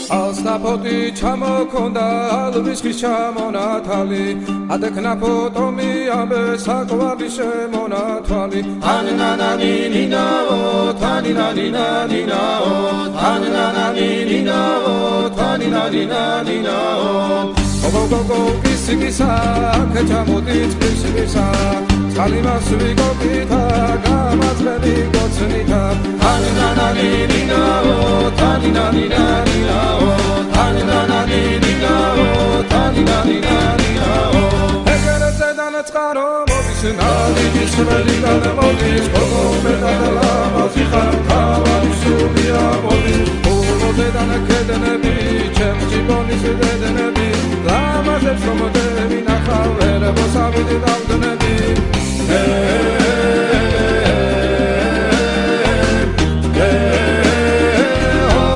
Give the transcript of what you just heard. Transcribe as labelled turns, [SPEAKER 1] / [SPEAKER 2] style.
[SPEAKER 1] ალსაფოთი ჩამოქონდა ალვისის ჩამონათალი ადექნა ფოტომი ამბე საკვარი შემონათვალი თანინანანინინაო თანინანინანინაო თანინანანინინაო თანინანინანინაო გოგოგოგო კისიკისა ქეჩამოდით კისიკისა წყალიმას ვიგობითა გამაძღები გოცნითა თანინანანინინაო თანინანინანინაო თანინანანინინაო თანინანინანინაო ეგერეცედან წყარო მოდის ნალიდის ველიდან მოდის გოგომედან ლამაზი ხარ თავარი სულია მოდის ულოდედან ქედნები ჩემ ჯიბონის დედნები ლამაზებს რომ